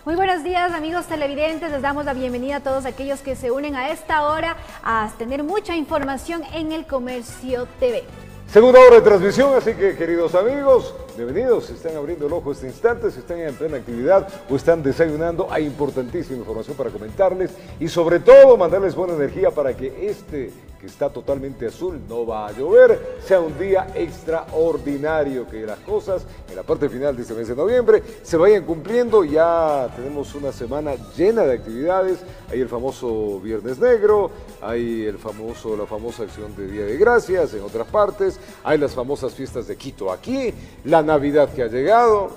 Muy buenos días, amigos televidentes, les damos la bienvenida a todos aquellos que se unen a esta hora a tener mucha información en El Comercio TV. Segunda hora de transmisión, así que queridos amigos, bienvenidos. Si están abriendo el ojo este instante, si están en plena actividad o están desayunando, hay importantísima información para comentarles y sobre todo mandarles buena energía para que este, que está totalmente azul, no va a llover, sea un día extraordinario, que las cosas en la parte final de este mes de noviembre se vayan cumpliendo. Ya tenemos una semana llena de actividades, hay el famoso Viernes Negro, hay la famosa acción de Día de Gracias en otras partes, hay las famosas fiestas de Quito aquí, la Navidad que ha llegado,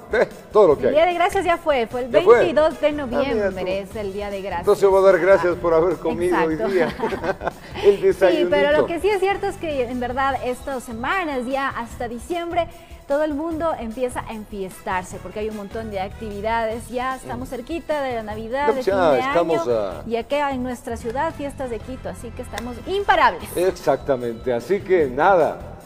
todo lo que hay. El Día de Gracias ya fue el 22 de noviembre, es el Día de Gracias. Entonces voy a dar gracias por haber comido hoy día el desayunito. Sí, pero lo que sí es cierto es que en verdad estas semanas ya hasta diciembre todo el mundo empieza a enfiestarse porque hay un montón de actividades, ya estamos cerquita de la Navidad, de fin de año, y aquí en nuestra ciudad fiestas de Quito, así que estamos imparables. Exactamente, así que nada,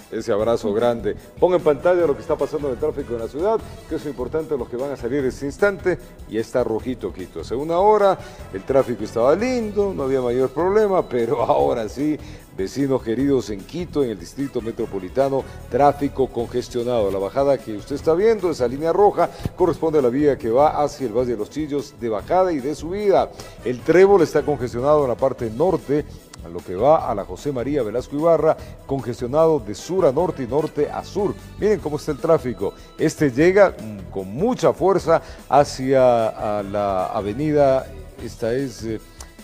ese abrazo grande. Ponga en pantalla lo que está pasando en el tráfico en la ciudad, que es importante los que van a salir este instante, y está rojito Quito. Hace una hora el tráfico estaba lindo, no había mayor problema, pero ahora sí, vecinos queridos en Quito, en el distrito metropolitano, tráfico congestionado. La bajada que usted está viendo, esa línea roja, corresponde a la vía que va hacia el Valle de los Chillos de bajada y de subida. El Trébol está congestionado en la parte norte, a lo que va a la José María Velasco Ibarra, congestionado de sur a norte y norte a sur. Miren cómo está el tráfico. Este llega con mucha fuerza hacia la avenida, esta es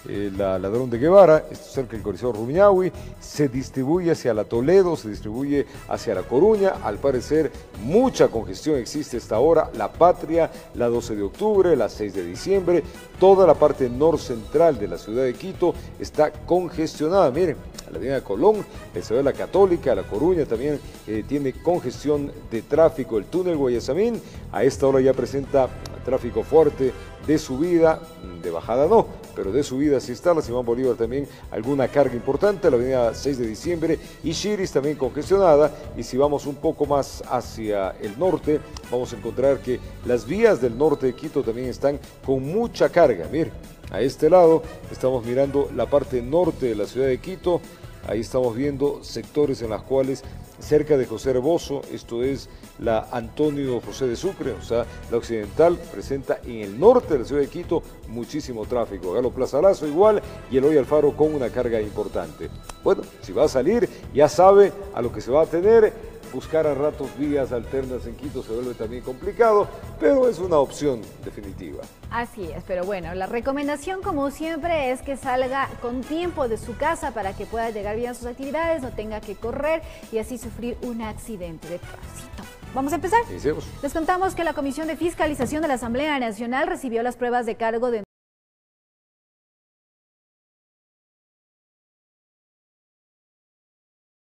la Ladrón de Guevara, esto cerca del Coliseo Rumiñahui, se distribuye hacia la Toledo, se distribuye hacia la Coruña. Al parecer mucha congestión existe hasta ahora, la Patria, la 12 de octubre, la 6 de diciembre, toda la parte norcentral de la ciudad de Quito está congestionada. Miren, la avenida Colón, el Isabel la Católica, la Coruña también tiene congestión de tráfico. El túnel Guayasamín a esta hora ya presenta tráfico fuerte de subida, de bajada no, pero de subida sí está. La Simón Bolívar también alguna carga importante, la avenida 6 de diciembre y Chiris también congestionada. Y si vamos un poco más hacia el norte, vamos a encontrar que las vías del norte de Quito también están con mucha carga. Miren, a este lado estamos mirando la parte norte de la ciudad de Quito. Ahí estamos viendo sectores en los cuales cerca de José Rebozo, esto es la Antonio José de Sucre, o sea, la occidental, presenta en el norte de la ciudad de Quito muchísimo tráfico. Galo Plaza Lazo igual y Eloy Alfaro con una carga importante. Bueno, si va a salir, ya sabe a lo que se va a tener. Buscar a ratos vías alternas en Quito se vuelve también complicado, pero es una opción definitiva. Así es, pero bueno, la recomendación como siempre es que salga con tiempo de su casa para que pueda llegar bien a sus actividades, no tenga que correr y así sufrir un accidente de tránsito. ¿Vamos a empezar? Iniciemos. Les contamos que la Comisión de Fiscalización de la Asamblea Nacional recibió las pruebas de cargo de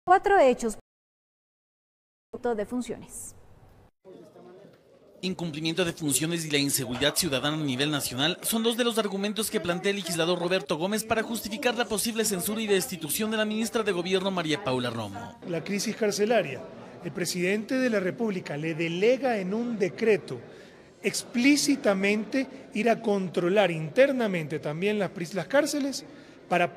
4 hechos de funciones. Incumplimiento de funciones y la inseguridad ciudadana a nivel nacional son dos de los argumentos que plantea el legislador Roberto Gómez para justificar la posible censura y destitución de la ministra de Gobierno María Paula Romo. La crisis carcelaria, el presidente de la República le delega en un decreto explícitamente ir a controlar internamente también las cárceles para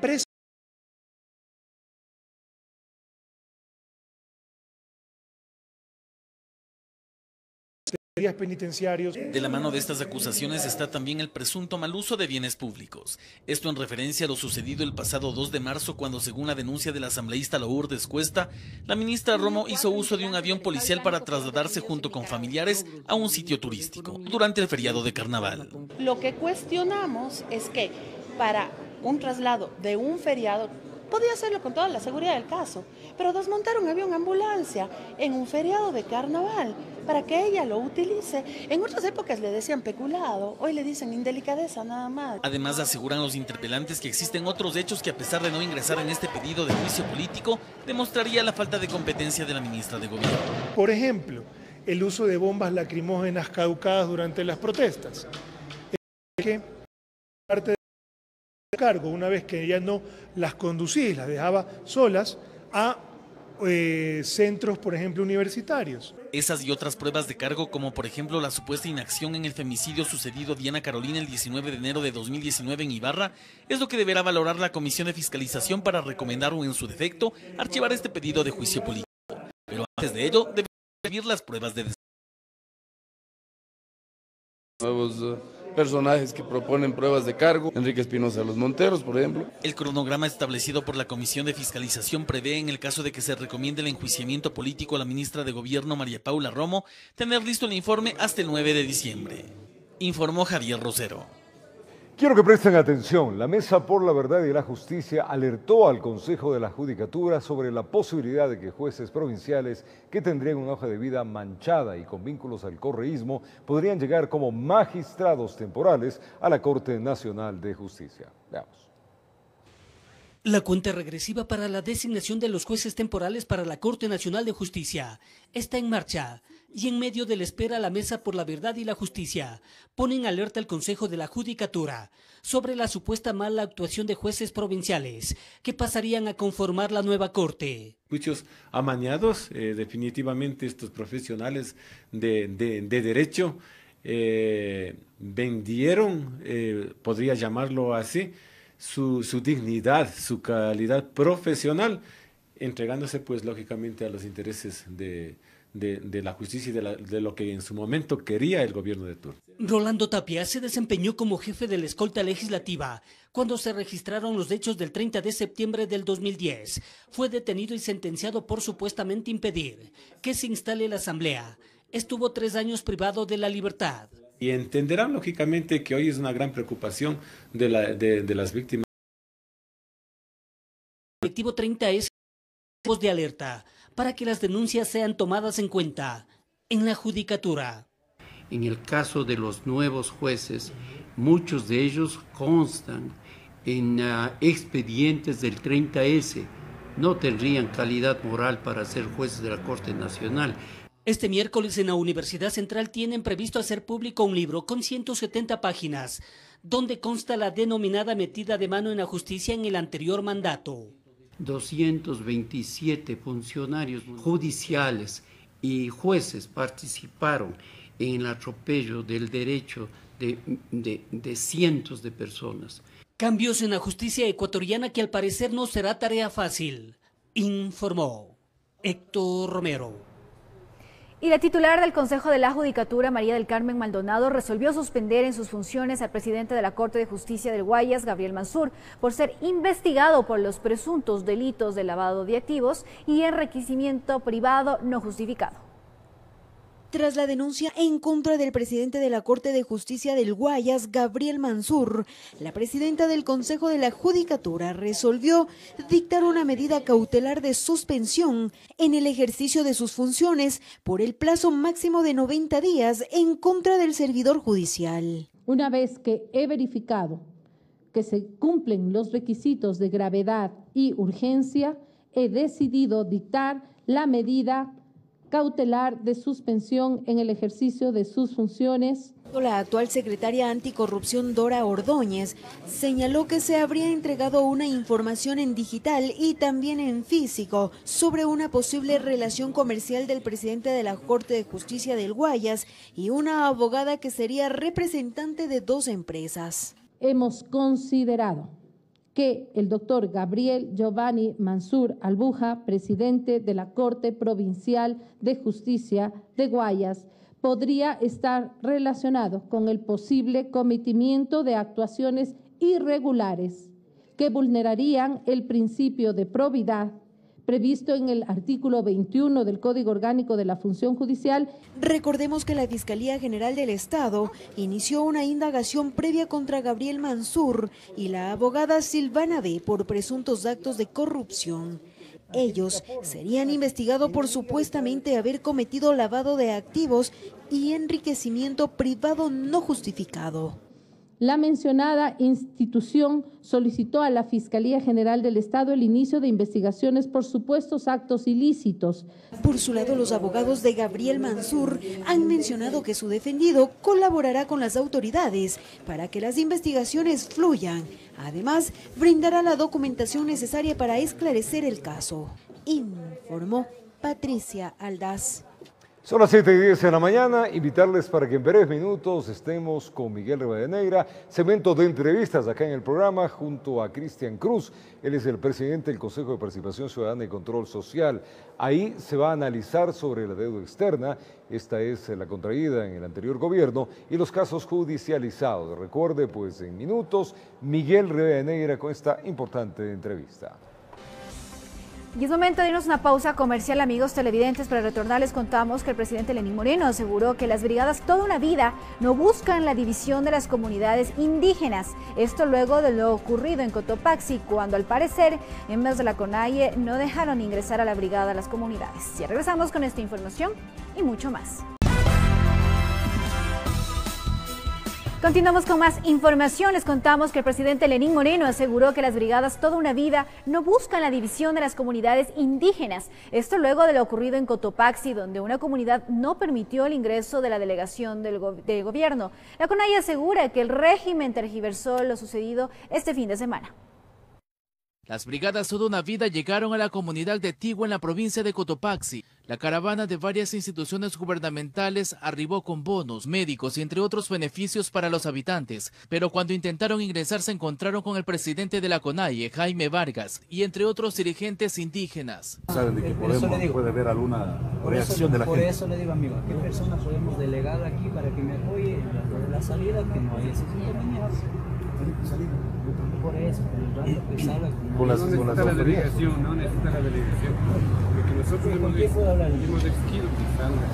penitenciarios. De la mano de estas acusaciones está también el presunto mal uso de bienes públicos. Esto en referencia a lo sucedido el pasado 2 de marzo cuando, según la denuncia del asambleísta Lourdes Cuesta, la ministra Romo hizo uso de un avión policial para trasladarse junto con familiares a un sitio turístico durante el feriado de Carnaval. Lo que cuestionamos es que para un traslado de un feriado podía hacerlo con toda la seguridad del caso, pero desmontar un avión ambulancia en un feriado de Carnaval para que ella lo utilice. En otras épocas le decían peculado, hoy le dicen indelicadeza nada más. Además, aseguran los interpelantes que existen otros hechos que, a pesar de no ingresar en este pedido de juicio político, demostraría la falta de competencia de la ministra de Gobierno. Por ejemplo, el uso de bombas lacrimógenas caducadas durante las protestas. Que parte de cargo, una vez que ella no las conducía y las dejaba solas, a centros, por ejemplo, universitarios. Esas y otras pruebas de cargo, como por ejemplo la supuesta inacción en el femicidio sucedido a Diana Carolina el 19 de enero de 2019 en Ibarra, es lo que deberá valorar la Comisión de Fiscalización para recomendar o, en su defecto, archivar este pedido de juicio político. Pero antes de ello, deben servir las pruebas de nuevos personajes que proponen pruebas de cargo, Enrique Espinosa Los Monteros, por ejemplo. El cronograma establecido por la Comisión de Fiscalización prevé, en el caso de que se recomiende el enjuiciamiento político a la ministra de Gobierno María Paula Romo, tener listo el informe hasta el 9 de diciembre. Informó Javier Rosero. Quiero que presten atención. La Mesa por la Verdad y la Justicia alertó al Consejo de la Judicatura sobre la posibilidad de que jueces provinciales que tendrían una hoja de vida manchada y con vínculos al correísmo podrían llegar como magistrados temporales a la Corte Nacional de Justicia. Veamos. La cuenta regresiva para la designación de los jueces temporales para la Corte Nacional de Justicia está en marcha. Y en medio de la espera, la Mesa por la Verdad y la Justicia pone en alerta al Consejo de la Judicatura sobre la supuesta mala actuación de jueces provinciales que pasarían a conformar la nueva Corte. Muchos amañados, definitivamente estos profesionales de derecho vendieron, podría llamarlo así, su dignidad, su calidad profesional, entregándose pues lógicamente a los intereses de la justicia y de lo que en su momento quería el gobierno de turno. Rolando Tapia se desempeñó como jefe de la escolta legislativa cuando se registraron los hechos del 30 de septiembre del 2010. Fue detenido y sentenciado por supuestamente impedir que se instale la asamblea. Estuvo 3 años privado de la libertad. Y entenderán lógicamente que hoy es una gran preocupación de las víctimas. El colectivo 30 es voz de alerta para que las denuncias sean tomadas en cuenta en la Judicatura. En el caso de los nuevos jueces, muchos de ellos constan en expedientes del 30S. No tendrían calidad moral para ser jueces de la Corte Nacional. Este miércoles en la Universidad Central tienen previsto hacer público un libro con 170 páginas, donde consta la denominada metida de mano en la justicia en el anterior mandato. 227 funcionarios judiciales y jueces participaron en el atropello del derecho de cientos de personas. Cambios en la justicia ecuatoriana que al parecer no será tarea fácil, informó Héctor Romero. Y la titular del Consejo de la Judicatura, María del Carmen Maldonado, resolvió suspender en sus funciones al presidente de la Corte de Justicia del Guayas, Gabriel Mansur, por ser investigado por los presuntos delitos de lavado de activos y enriquecimiento privado no justificado. Tras la denuncia en contra del presidente de la Corte de Justicia del Guayas, Gabriel Mansur, la presidenta del Consejo de la Judicatura resolvió dictar una medida cautelar de suspensión en el ejercicio de sus funciones por el plazo máximo de 90 días en contra del servidor judicial. Una vez que he verificado que se cumplen los requisitos de gravedad y urgencia, he decidido dictar la medida cautelar de suspensión en el ejercicio de sus funciones. La actual secretaria anticorrupción Dora Ordóñez señaló que se habría entregado una información en digital y también en físico sobre una posible relación comercial del presidente de la Corte de Justicia del Guayas y una abogada que sería representante de 2 empresas. Hemos considerado que el doctor Gabriel Giovanni Mansur Albuja, presidente de la Corte Provincial de Justicia de Guayas, podría estar relacionado con el posible cometimiento de actuaciones irregulares que vulnerarían el principio de probidad previsto en el artículo 21 del Código Orgánico de la Función Judicial. Recordemos que la Fiscalía General del Estado inició una indagación previa contra Gabriel Mansur y la abogada Silvana D. por presuntos actos de corrupción. Ellos serían investigados por supuestamente haber cometido lavado de activos y enriquecimiento privado no justificado. La mencionada institución solicitó a la Fiscalía General del Estado el inicio de investigaciones por supuestos actos ilícitos. Por su lado, los abogados de Gabriel Mansur han mencionado que su defendido colaborará con las autoridades para que las investigaciones fluyan. Además, brindará la documentación necesaria para esclarecer el caso. informó Patricia Aldaz. Son las 7:10 de la mañana, invitarles para que en breves minutos estemos con Miguel Rivadeneira, segmento de entrevistas acá en el programa junto a Cristian Cruz. Él es el presidente del Consejo de Participación Ciudadana y Control Social. Ahí se va a analizar sobre la deuda externa, esta es la contraída en el anterior gobierno, y los casos judicializados. Recuerde, pues en minutos, Miguel Rivadeneira con esta importante entrevista. Y es momento de irnos a una pausa comercial, amigos televidentes. Para retornar les contamos que el presidente Lenín Moreno aseguró que las brigadas toda una vida no buscan la división de las comunidades indígenas. Esto luego de lo ocurrido en Cotopaxi, cuando al parecer miembros de la CONAIE no dejaron ingresar a la brigada a las comunidades. Ya regresamos con esta información y mucho más. Continuamos con más información. Les contamos que el presidente Lenín Moreno aseguró que las brigadas toda una vida no buscan la división de las comunidades indígenas. Esto luego de lo ocurrido en Cotopaxi, donde una comunidad no permitió el ingreso de la delegación del gobierno. La CONAIE asegura que el régimen tergiversó lo sucedido este fin de semana. Las brigadas toda una vida llegaron a la comunidad de Tigua en la provincia de Cotopaxi. La caravana de varias instituciones gubernamentales arribó con bonos, médicos y entre otros beneficios para los habitantes. Pero cuando intentaron ingresar se encontraron con el presidente de la CONAIE, Jaime Vargas, y entre otros dirigentes indígenas. ¿Saben de que puede haber alguna reacción de la gente? Por eso le digo, amigo, ¿a qué persona podemos delegar aquí para que me apoye en la salida? Que no hay esos inconvenientes. Por eso, con las autoridades. No necesita la delegación, porque nosotros hemos exigido que salga.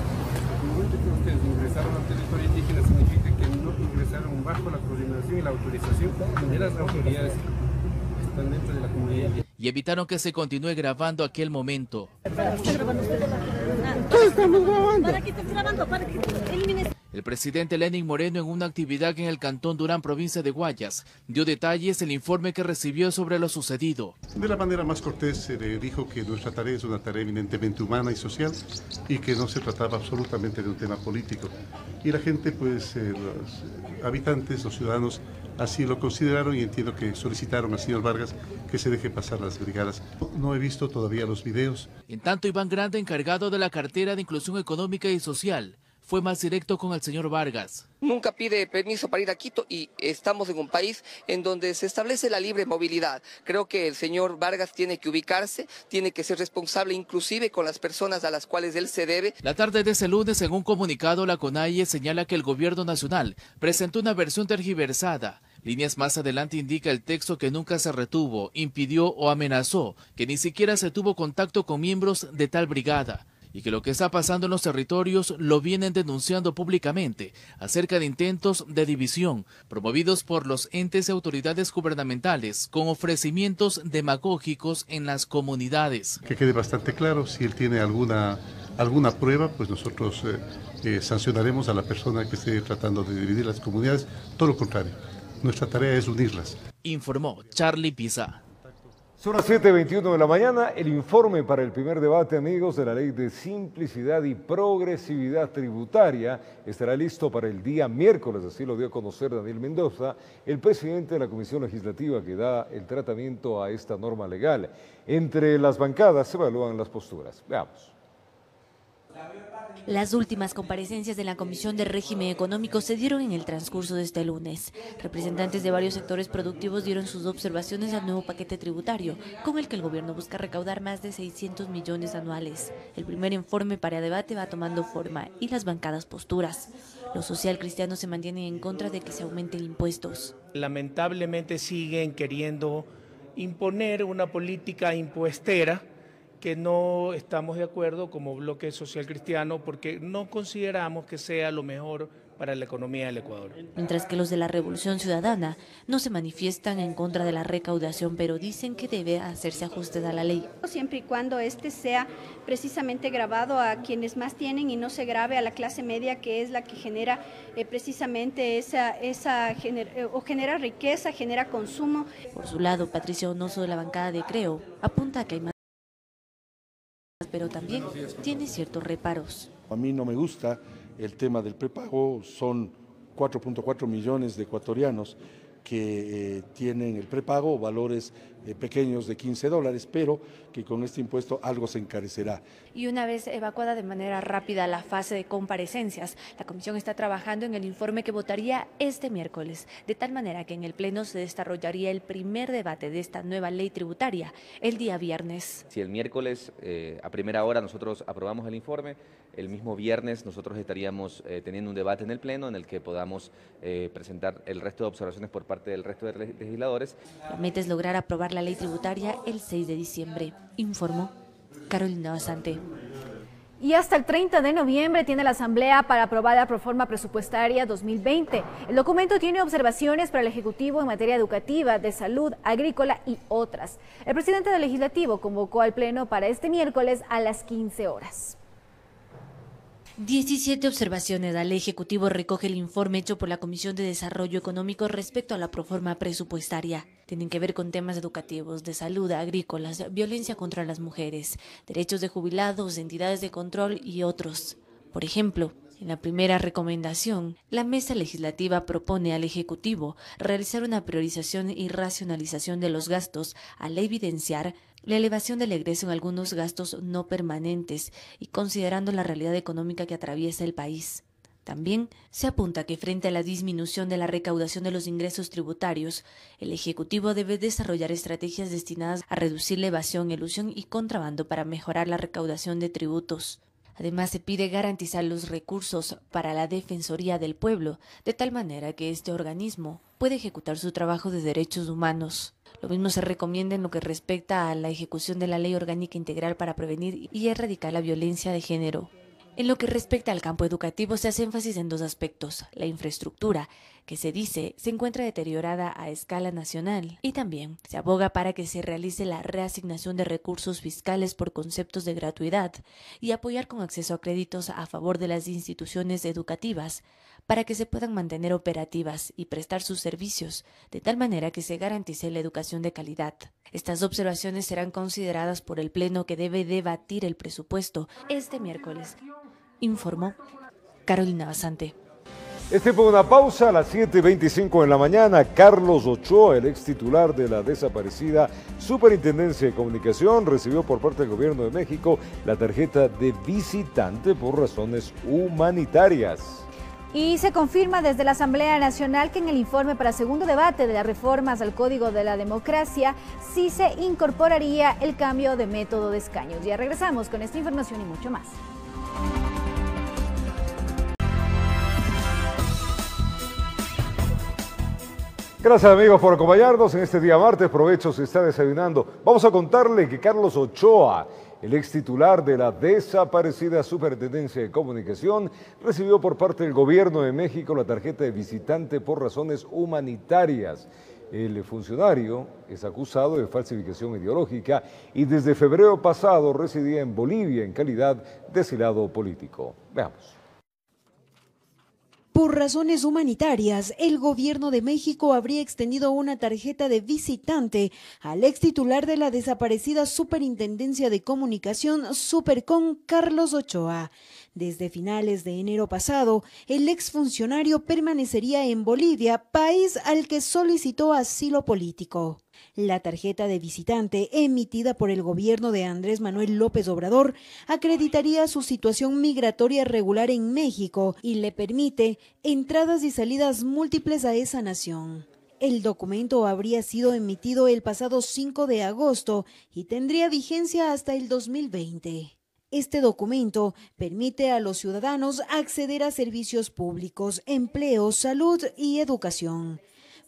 El momento que ustedes ingresaron al territorio indígena significa que no ingresaron bajo la coordinación y la autorización de las autoridades que están dentro de la comunidad. Y evitaron que se continúe grabando aquel momento. Estamos grabando. ¿Para qué estás grabando? ¿Para que elimines? El presidente Lenín Moreno, en una actividad en el Cantón Durán, provincia de Guayas, dio detalles del informe que recibió sobre lo sucedido. De la manera más cortés se le dijo que nuestra tarea es una tarea eminentemente humana y social y que no se trataba absolutamente de un tema político. Y la gente, pues los habitantes, los ciudadanos, así lo consideraron y entiendo que solicitaron al señor Vargas que se deje pasar las brigadas. No he visto todavía los videos. En tanto, Iván Grande, encargado de la cartera de Inclusión Económica y Social, fue más directo con el señor Vargas. Nunca pide permiso para ir a Quito y estamos en un país en donde se establece la libre movilidad. Creo que el señor Vargas tiene que ubicarse, tiene que ser responsable inclusive con las personas a las cuales él se debe. La tarde de ese lunes, en un comunicado, la CONAIE señala que el gobierno nacional presentó una versión tergiversada. Líneas más adelante indica el texto que nunca se retuvo, impidió o amenazó, que ni siquiera se tuvo contacto con miembros de tal brigada, y que lo que está pasando en los territorios lo vienen denunciando públicamente acerca de intentos de división promovidos por los entes y autoridades gubernamentales con ofrecimientos demagógicos en las comunidades. Que quede bastante claro, si él tiene alguna prueba, pues nosotros sancionaremos a la persona que esté tratando de dividir las comunidades. Todo lo contrario, nuestra tarea es unirlas. Informó Charlie Pisa. Son las 7:21 de la mañana, el informe para el primer debate, amigos, de la Ley de Simplicidad y Progresividad Tributaria estará listo para el día miércoles, así lo dio a conocer Daniel Mendoza, el presidente de la Comisión Legislativa que da el tratamiento a esta norma legal. Entre las bancadas se evalúan las posturas. Veamos. Las últimas comparecencias de la Comisión de Régimen Económico se dieron en el transcurso de este lunes. Representantes de varios sectores productivos dieron sus observaciones al nuevo paquete tributario, con el que el gobierno busca recaudar más de 600 millones anuales. El primer informe para debate va tomando forma y las bancadas posturas. Los socialcristianos se mantienen en contra de que se aumenten impuestos. Lamentablemente siguen queriendo imponer una política impuestera que no estamos de acuerdo como bloque social cristiano porque no consideramos que sea lo mejor para la economía del Ecuador. Mientras que los de la Revolución Ciudadana no se manifiestan en contra de la recaudación, pero dicen que debe hacerse ajustes a la ley. Siempre y cuando este sea precisamente grabado a quienes más tienen y no se grave a la clase media, que es la que genera precisamente genera riqueza, genera consumo. Por su lado, Patricia Onoso de la bancada de Creo apunta a que hay más, pero también tiene ciertos reparos. A mí no me gusta el tema del prepago, son 4.4 millones de ecuatorianos que tienen el prepago, valores pequeños de $15, pero que con este impuesto algo se encarecerá. Y una vez evacuada de manera rápida la fase de comparecencias, la comisión está trabajando en el informe que votaría este miércoles, de tal manera que en el Pleno se desarrollaría el primer debate de esta nueva ley tributaria el día viernes. Si el miércoles a primera hora nosotros aprobamos el informe, el mismo viernes nosotros estaríamos teniendo un debate en el Pleno en el que podamos presentar el resto de observaciones por parte del resto de legisladores. La meta es lograr aprobar la ley tributaria el 6 de diciembre, informó Carolina Basante. Y hasta el 30 de noviembre tiene la Asamblea para aprobar la Proforma Presupuestaria 2020. El documento tiene observaciones para el Ejecutivo en materia educativa, de salud, agrícola y otras. El presidente del Legislativo convocó al Pleno para este miércoles a las 15 horas. 17 observaciones al Ejecutivo recoge el informe hecho por la Comisión de Desarrollo Económico respecto a la proforma presupuestaria. Tienen que ver con temas educativos, de salud, agrícolas, violencia contra las mujeres, derechos de jubilados, entidades de control y otros. Por ejemplo, en la primera recomendación, la Mesa Legislativa propone al Ejecutivo realizar una priorización y racionalización de los gastos al evidenciar la elevación del egreso en algunos gastos no permanentes y considerando la realidad económica que atraviesa el país. También se apunta que frente a la disminución de la recaudación de los ingresos tributarios, el Ejecutivo debe desarrollar estrategias destinadas a reducir la evasión, elusión y contrabando para mejorar la recaudación de tributos. Además, se pide garantizar los recursos para la Defensoría del Pueblo, de tal manera que este organismo pueda ejecutar su trabajo de derechos humanos. Lo mismo se recomienda en lo que respecta a la ejecución de la Ley Orgánica Integral para prevenir y erradicar la violencia de género. En lo que respecta al campo educativo se hace énfasis en dos aspectos: la infraestructura, que se dice se encuentra deteriorada a escala nacional, y también se aboga para que se realice la reasignación de recursos fiscales por conceptos de gratuidad y apoyar con acceso a créditos a favor de las instituciones educativas para que se puedan mantener operativas y prestar sus servicios, de tal manera que se garantice la educación de calidad. Estas observaciones serán consideradas por el Pleno, que debe debatir el presupuesto este miércoles, informó Carolina Basante. Es tiempo de una pausa. A las 7:25 de la mañana, Carlos Ochoa, el ex titular de la desaparecida Superintendencia de Comunicación, recibió por parte del Gobierno de México la tarjeta de visitante por razones humanitarias. Y se confirma desde la Asamblea Nacional que en el informe para segundo debate de las reformas al Código de la Democracia sí se incorporaría el cambio de método de escaños. Ya regresamos con esta información y mucho más. Gracias amigos por acompañarnos en este día martes. Provecho si está desayunando. Vamos a contarle que Carlos Ochoa, el ex titular de la desaparecida Superintendencia de Comunicación, recibió por parte del Gobierno de México la tarjeta de visitante por razones humanitarias. El funcionario es acusado de falsificación ideológica y desde febrero pasado residía en Bolivia en calidad de exilado político. Veamos. Por razones humanitarias, el Gobierno de México habría extendido una tarjeta de visitante al ex titular de la desaparecida Superintendencia de Comunicación, Supercom, Carlos Ochoa. Desde finales de enero pasado, el exfuncionario permanecería en Bolivia, país al que solicitó asilo político. La tarjeta de visitante, emitida por el gobierno de Andrés Manuel López Obrador, acreditaría su situación migratoria regular en México y le permite entradas y salidas múltiples a esa nación. El documento habría sido emitido el pasado 5 de agosto y tendría vigencia hasta el 2020. Este documento permite a los ciudadanos acceder a servicios públicos, empleo, salud y educación.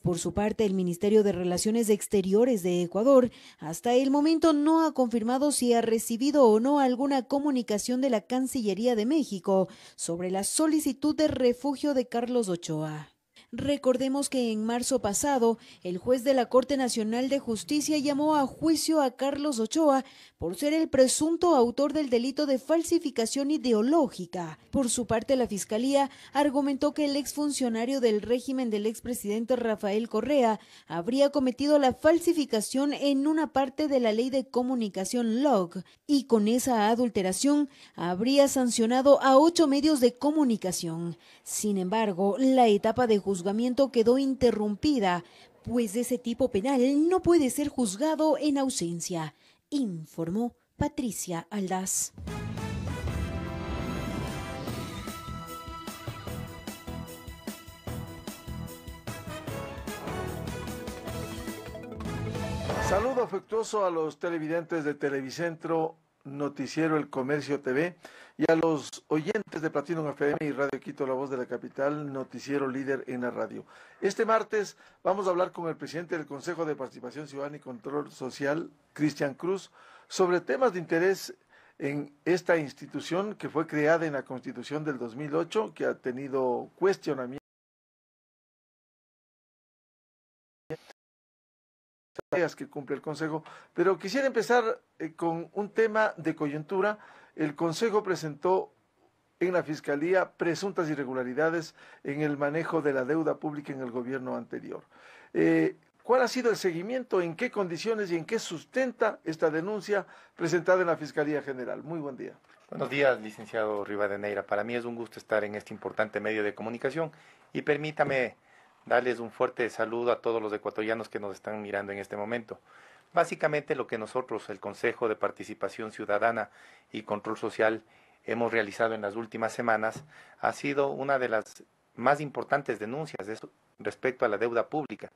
Por su parte, el Ministerio de Relaciones Exteriores de Ecuador hasta el momento no ha confirmado si ha recibido o no alguna comunicación de la Cancillería de México sobre la solicitud de refugio de Carlos Ochoa. Recordemos que en marzo pasado, el juez de la Corte Nacional de Justicia llamó a juicio a Carlos Ochoa por ser el presunto autor del delito de falsificación ideológica. Por su parte, la Fiscalía argumentó que el exfuncionario del régimen del expresidente Rafael Correa habría cometido la falsificación en una parte de la Ley de Comunicación LOC y con esa adulteración habría sancionado a 8 medios de comunicación. Sin embargo, la etapa de juzgamiento quedó interrumpida pues ese tipo penal no puede ser juzgado en ausencia, informó Patricia Aldaz. Saludo afectuoso a los televidentes de Televicentro, Noticiero El Comercio TV, y a los oyentes de Platinum FM y Radio Quito, La Voz de la Capital, noticiero líder en la radio. Este martes vamos a hablar con el presidente del Consejo de Participación Ciudadana y Control Social, Cristian Cruz, sobre temas de interés en esta institución que fue creada en la Constitución del 2008, que ha tenido cuestionamientos que cumple el Consejo, pero quisiera empezar con un tema de coyuntura. El Consejo presentó en la Fiscalía presuntas irregularidades en el manejo de la deuda pública en el gobierno anterior. ¿Cuál ha sido el seguimiento? ¿En qué condiciones y en qué sustenta esta denuncia presentada en la Fiscalía General? Muy buen día. Buenos días, licenciado Rivadeneira. Para mí es un gusto estar en este importante medio de comunicación y permítame darles un fuerte saludo a todos los ecuatorianos que nos están mirando en este momento. Básicamente lo que nosotros, el Consejo de Participación Ciudadana y Control Social, hemos realizado en las últimas semanas ha sido una de las más importantes denuncias respecto a la deuda pública.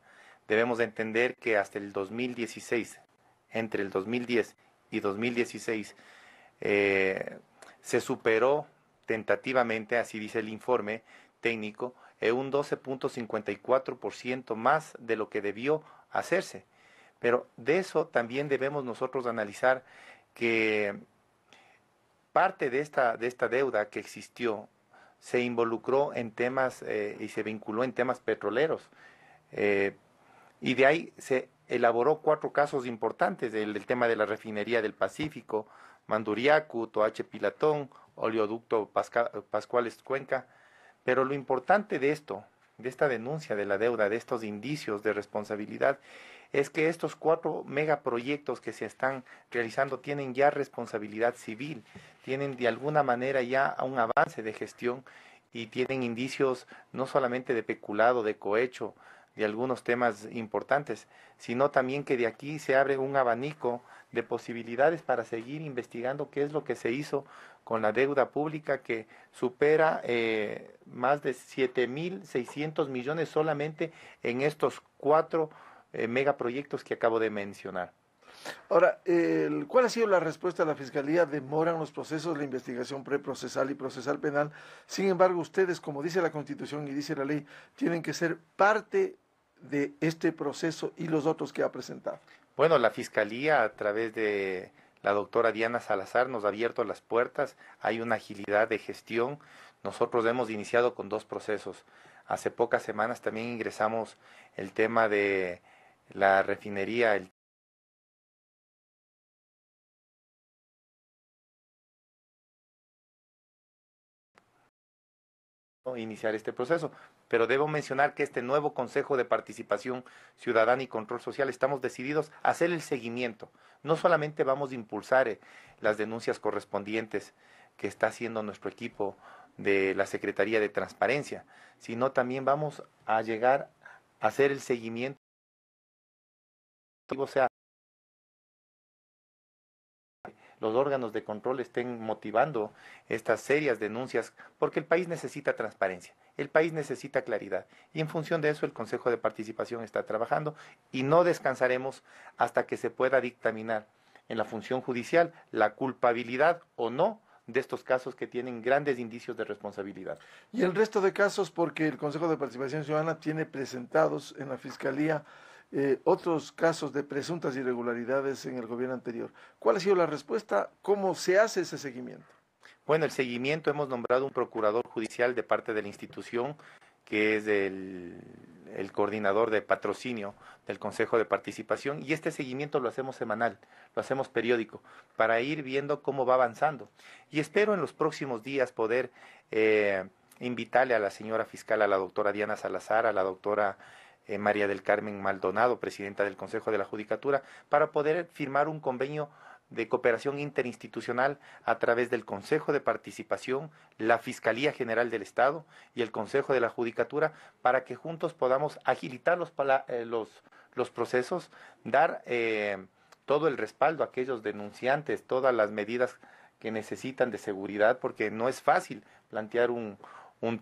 Debemos entender que hasta el 2016, entre el 2010 y 2016, se superó tentativamente, así dice el informe técnico, un 12.54% más de lo que debió hacerse. Pero de eso también debemos nosotros analizar que parte de esta deuda que existió se involucró en temas y se vinculó en temas petroleros. Y de ahí se elaboró 4 casos importantes, el tema de la refinería del Pacífico, Manduriacu, Toache Pilatón, Oleoducto Pascuales Cuenca. Pero lo importante de esto, de esta denuncia de la deuda, de estos indicios de responsabilidad, es que estos 4 megaproyectos que se están realizando tienen ya responsabilidad civil, tienen de alguna manera ya un avance de gestión y tienen indicios no solamente de peculado, de cohecho, de algunos temas importantes, sino también que de aquí se abre un abanico de posibilidades para seguir investigando qué es lo que se hizo con la deuda pública, que supera más de 7.600 millones solamente en estos 4 megaproyectos que acabo de mencionar. Ahora, ¿cuál ha sido la respuesta de la Fiscalía? ¿Demoran los procesos, la investigación preprocesal y procesal penal? Sin embargo, ustedes, como dice la Constitución y dice la ley, tienen que ser parte de este proceso y los otros que ha presentado. Bueno, la Fiscalía, a través de la doctora Diana Salazar, nos ha abierto las puertas, hay una agilidad de gestión. Nosotros hemos iniciado con 2 procesos. Hace pocas semanas también ingresamos el tema de la refinería, iniciar este proceso, pero debo mencionar que este nuevo Consejo de Participación Ciudadana y Control Social estamos decididos a hacer el seguimiento. No solamente vamos a impulsar las denuncias correspondientes que está haciendo nuestro equipo de la Secretaría de Transparencia, sino también vamos a llegar a hacer el seguimiento, o sea, los órganos de control estén motivando estas serias denuncias, porque el país necesita transparencia, el país necesita claridad, y en función de eso el Consejo de Participación está trabajando y no descansaremos hasta que se pueda dictaminar en la función judicial la culpabilidad o no de estos casos que tienen grandes indicios de responsabilidad. Y el resto de casos, porque el Consejo de Participación Ciudadana tiene presentados en la Fiscalía otros casos de presuntas irregularidades en el gobierno anterior. ¿Cuál ha sido la respuesta? ¿Cómo se hace ese seguimiento? Bueno, el seguimiento, hemos nombrado un procurador judicial de parte de la institución, que es el coordinador de patrocinio del Consejo de Participación, y este seguimiento lo hacemos semanal, lo hacemos periódico, para ir viendo cómo va avanzando. Y espero en los próximos días poder invitarle a la señora fiscal, a la doctora Diana Salazar, a la doctora María del Carmen Maldonado, presidenta del Consejo de la Judicatura, para poder firmar un convenio de cooperación interinstitucional a través del Consejo de Participación, la Fiscalía General del Estado y el Consejo de la Judicatura, para que juntos podamos agilitar los procesos, dar todo el respaldo a aquellos denunciantes, todas las medidas que necesitan de seguridad, porque no es fácil plantear un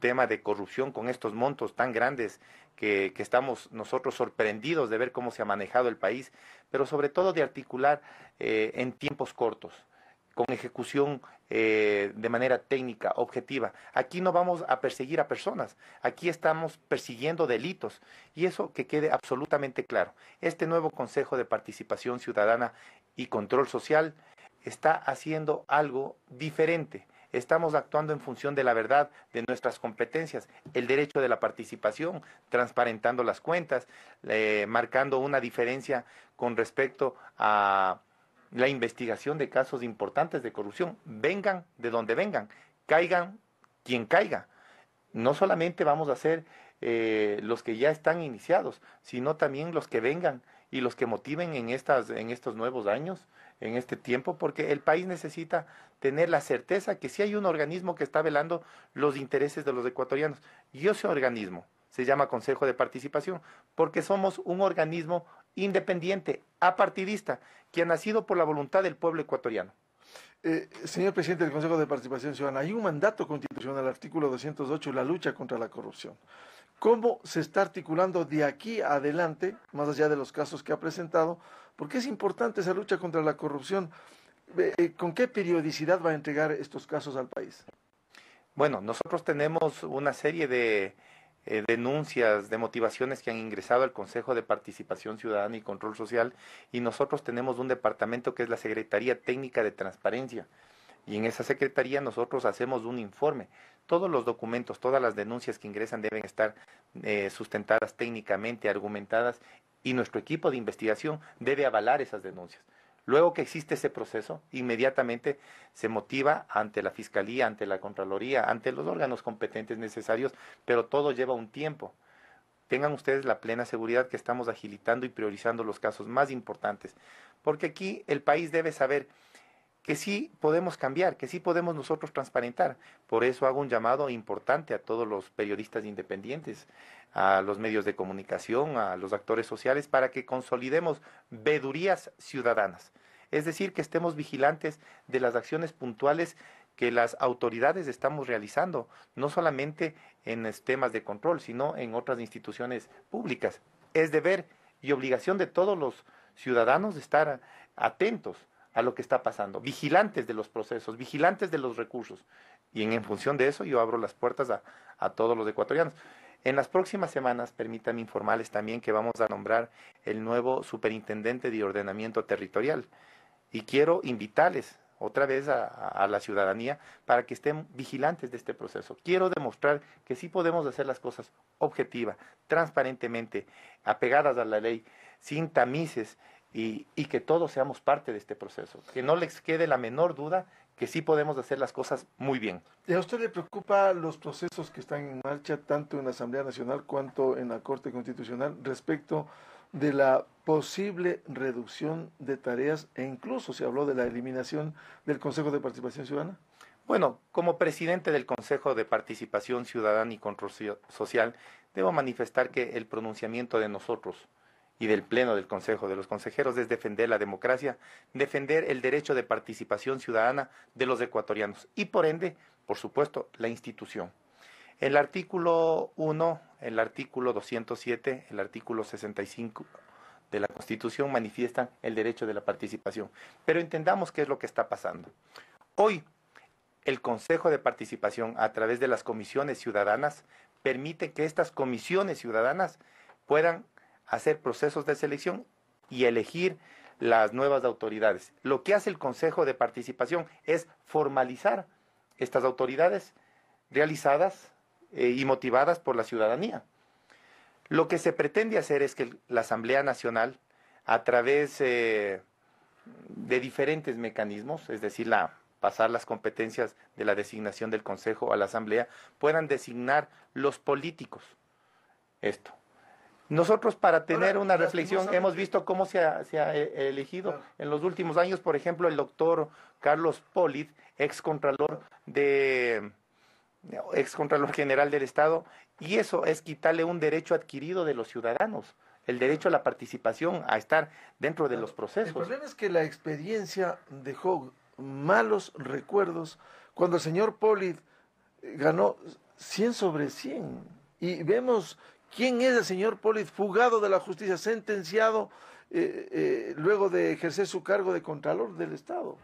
tema de corrupción con estos montos tan grandes que estamos nosotros sorprendidos de ver cómo se ha manejado el país, pero sobre todo de articular en tiempos cortos, con ejecución de manera técnica, objetiva. Aquí no vamos a perseguir a personas, aquí estamos persiguiendo delitos, y eso que quede absolutamente claro. Este nuevo Consejo de Participación Ciudadana y Control Social está haciendo algo diferente. Estamos actuando en función de la verdad, de nuestras competencias, el derecho de la participación, transparentando las cuentas, marcando una diferencia con respecto a la investigación de casos importantes de corrupción. Vengan de donde vengan, caigan quien caiga. No solamente vamos a ser los que ya están iniciados, sino también los que vengan y los que motiven en estos nuevos años, en este tiempo, porque el país necesita tener la certeza que sí hay un organismo que está velando los intereses de los ecuatorianos. Y ese organismo se llama Consejo de Participación, porque somos un organismo independiente, apartidista, que ha nacido por la voluntad del pueblo ecuatoriano. Señor presidente del Consejo de Participación Ciudadana, hay un mandato constitucional, artículo 208, la lucha contra la corrupción. ¿Cómo se está articulando de aquí adelante, más allá de los casos que ha presentado? Porque es importante esa lucha contra la corrupción. ¿Con qué periodicidad va a entregar estos casos al país? Bueno, nosotros tenemos una serie de denuncias, de motivaciones que han ingresado al Consejo de Participación Ciudadana y Control Social, y nosotros tenemos un departamento que es la Secretaría Técnica de Transparencia, y en esa secretaría nosotros hacemos un informe. Todos los documentos, todas las denuncias que ingresan deben estar sustentadas técnicamente, argumentadas, y nuestro equipo de investigación debe avalar esas denuncias. Luego que existe ese proceso, inmediatamente se motiva ante la Fiscalía, ante la Contraloría, ante los órganos competentes necesarios, pero todo lleva un tiempo. Tengan ustedes la plena seguridad que estamos agilitando y priorizando los casos más importantes, porque aquí el país debe saber que sí podemos cambiar, que sí podemos nosotros transparentar. Por eso hago un llamado importante a todos los periodistas independientes, a los medios de comunicación, a los actores sociales, para que consolidemos vedurías ciudadanas. Es decir, que estemos vigilantes de las acciones puntuales que las autoridades estamos realizando, no solamente en temas de control, sino en otras instituciones públicas. Es deber y obligación de todos los ciudadanos estar atentos a lo que está pasando, vigilantes de los procesos, vigilantes de los recursos. Y en función de eso yo abro las puertas a todos los ecuatorianos. En las próximas semanas, permítanme informarles también que vamos a nombrar el nuevo superintendente de ordenamiento territorial. Y quiero invitarles otra vez a la ciudadanía para que estén vigilantes de este proceso. Quiero demostrar que sí podemos hacer las cosas objetiva, transparentemente, apegadas a la ley, sin tamices, y que todos seamos parte de este proceso. Que no les quede la menor duda que sí podemos hacer las cosas muy bien. ¿Y a usted le preocupa los procesos que están en marcha tanto en la Asamblea Nacional cuanto en la Corte Constitucional respecto de la posible reducción de tareas, e incluso se habló de la eliminación del Consejo de Participación Ciudadana? Bueno, como presidente del Consejo de Participación Ciudadana y Control Social, debo manifestar que el pronunciamiento de nosotros y del Pleno del Consejo, de los consejeros, es defender la democracia, defender el derecho de participación ciudadana de los ecuatorianos y, por ende, por supuesto, la institución. El artículo 1, el artículo 207, el artículo 65 de la Constitución manifiestan el derecho de la participación. Pero entendamos qué es lo que está pasando. Hoy, el Consejo de Participación, a través de las comisiones ciudadanas, permite que estas comisiones ciudadanas puedan hacer procesos de selección y elegir las nuevas autoridades. Lo que hace el Consejo de Participación es formalizar estas autoridades realizadas y motivadas por la ciudadanía. Lo que se pretende hacer es que la Asamblea Nacional, a través de diferentes mecanismos, es decir, pasar las competencias de la designación del Consejo a la Asamblea, puedan designar los políticos. Esto. Nosotros, para tener una reflexión, hemos visto cómo se ha elegido en los últimos años, por ejemplo, el doctor Carlos Polit, excontralor general del Estado, y eso es quitarle un derecho adquirido de los ciudadanos, el derecho a la participación, a estar dentro de los procesos. El problema es que la experiencia dejó malos recuerdos cuando el señor Polit ganó 100 sobre 100, y vemos quién es el señor Polit, fugado de la justicia, sentenciado luego de ejercer su cargo de Contralor del Estado.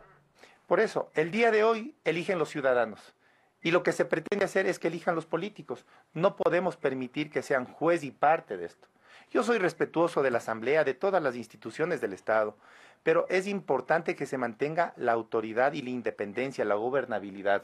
Por eso, el día de hoy eligen los ciudadanos, y lo que se pretende hacer es que elijan los políticos. No podemos permitir que sean juez y parte de esto. Yo soy respetuoso de la Asamblea, de todas las instituciones del Estado, pero es importante que se mantenga la autoridad y la independencia, la gobernabilidad.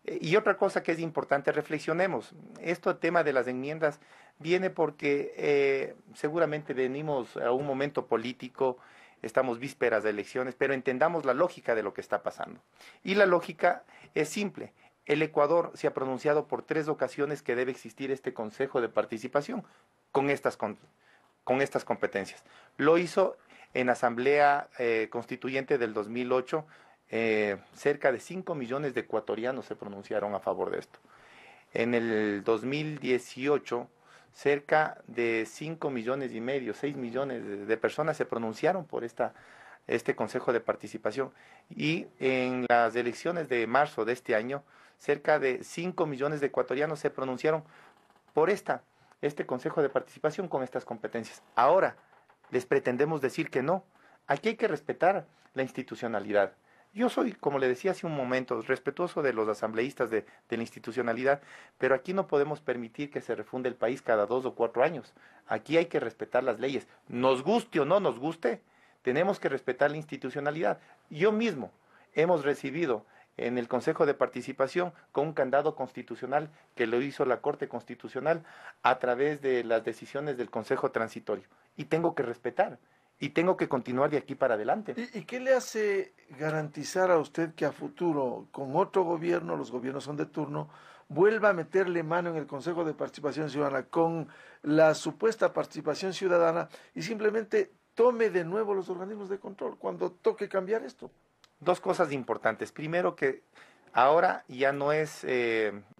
Y otra cosa que es importante, reflexionemos. Este tema de las enmiendas viene porque seguramente venimos a un momento político, estamos vísperas de elecciones, pero entendamos la lógica de lo que está pasando. Y la lógica es simple. El Ecuador se ha pronunciado por 3 ocasiones que debe existir este Consejo de Participación con estas competencias. Lo hizo en Asamblea Constituyente del 2008, cerca de 5 millones de ecuatorianos se pronunciaron a favor de esto. En el 2018, cerca de 5 millones y medio, 6 millones de personas se pronunciaron por este Consejo de Participación. Y en las elecciones de marzo de este año, cerca de 5 millones de ecuatorianos se pronunciaron por este Consejo de Participación con estas competencias. Ahora, les pretendemos decir que no. Aquí hay que respetar la institucionalidad. Yo soy, como le decía hace un momento, respetuoso de los asambleístas de la institucionalidad, pero aquí no podemos permitir que se refunde el país cada 2 o 4 años. Aquí hay que respetar las leyes. Nos guste o no nos guste, tenemos que respetar la institucionalidad. Yo mismo hemos recibido en el Consejo de Participación con un candado constitucional que lo hizo la Corte Constitucional a través de las decisiones del Consejo Transitorio. Y tengo que respetar. Y tengo que continuar de aquí para adelante. ¿Y qué le hace garantizar a usted que a futuro, con otro gobierno, los gobiernos son de turno, vuelva a meterle mano en el Consejo de Participación Ciudadana con la supuesta participación ciudadana y simplemente tome de nuevo los organismos de control cuando toque cambiar esto? 2 cosas importantes. Primero, que ahora ya no es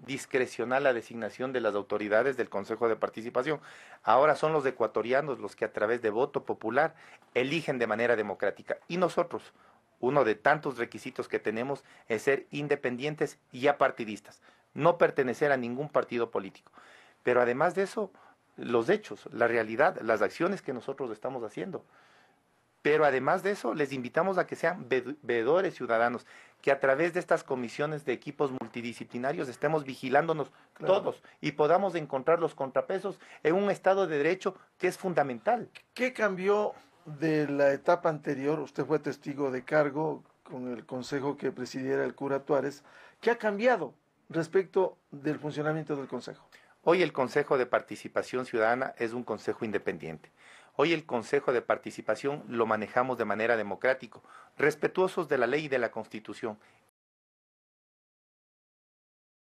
discrecional la designación de las autoridades del Consejo de Participación. Ahora son los ecuatorianos los que a través de voto popular eligen de manera democrática. Y nosotros, uno de tantos requisitos que tenemos es ser independientes y apartidistas, no pertenecer a ningún partido político. Pero además de eso, los hechos, la realidad, las acciones que nosotros estamos haciendo. Pero además de eso, les invitamos a que sean veedores ciudadanos, que a través de estas comisiones de equipos multidisciplinarios estemos vigilándonos todos y podamos encontrar los contrapesos en un Estado de Derecho que es fundamental. ¿Qué cambió de la etapa anterior? Usted fue testigo de cargo con el consejo que presidiera el cura Tuárez. ¿Qué ha cambiado respecto del funcionamiento del consejo? Hoy el Consejo de Participación Ciudadana es un consejo independiente. Hoy el Consejo de Participación lo manejamos de manera democrática, respetuosos de la ley y de la Constitución,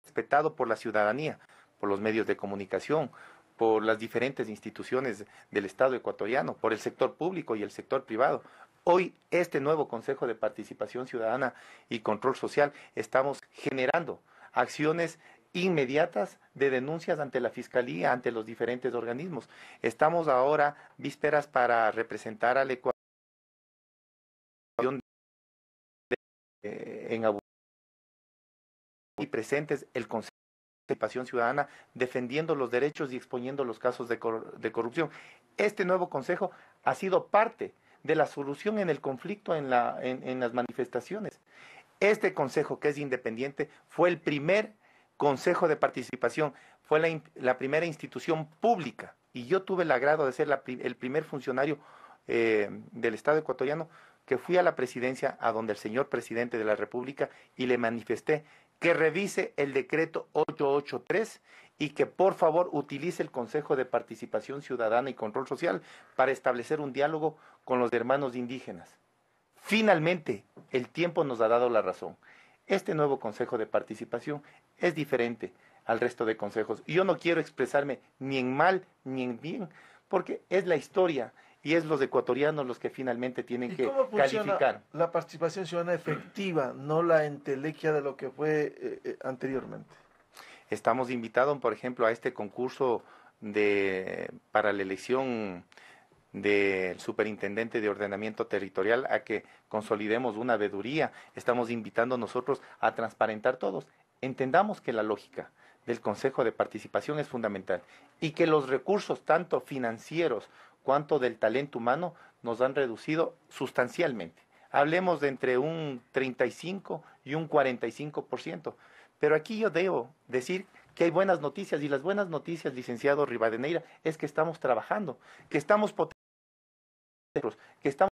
respetado por la ciudadanía, por los medios de comunicación, por las diferentes instituciones del Estado ecuatoriano, por el sector público y el sector privado. Hoy este nuevo Consejo de Participación Ciudadana y Control Social estamos generando acciones inmediatas de denuncias ante la Fiscalía, ante los diferentes organismos. Estamos ahora vísperas para representar al Ecuador en Abu Dhabi y presentes el Consejo de Participación Ciudadana defendiendo los derechos y exponiendo los casos de corrupción. Este nuevo Consejo ha sido parte de la solución en el conflicto en las manifestaciones. Este Consejo, que es independiente, fue el primer Consejo de Participación, fue la primera institución pública y yo tuve el agrado de ser el primer funcionario del Estado ecuatoriano que fui a la presidencia, a donde el señor presidente de la República, y le manifesté que revise el decreto 883 y que por favor utilice el Consejo de Participación Ciudadana y Control Social para establecer un diálogo con los hermanos indígenas. Finalmente, el tiempo nos ha dado la razón. Este nuevo Consejo de Participación es diferente al resto de consejos. Y yo no quiero expresarme ni en mal ni en bien, porque es la historia y es los ecuatorianos los que finalmente tienen que calificar. La participación ciudadana efectiva, no la entelequia de lo que fue anteriormente. Estamos invitados, por ejemplo, a este concurso para la elección del superintendente de ordenamiento territorial, a que consolidemos una veeduría. Estamos invitando nosotros a transparentar todos. Entendamos que la lógica del Consejo de Participación es fundamental y que los recursos, tanto financieros cuanto del talento humano, nos han reducido sustancialmente. Hablemos de entre un 35 y un 45%. Pero aquí yo debo decir que hay buenas noticias, y las buenas noticias, licenciado Rivadeneira, es que estamos trabajando, que estamos que estamos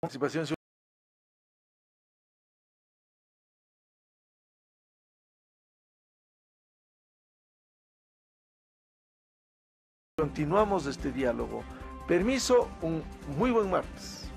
participación ciudadana. Continuamos este diálogo. Permiso, un muy buen martes.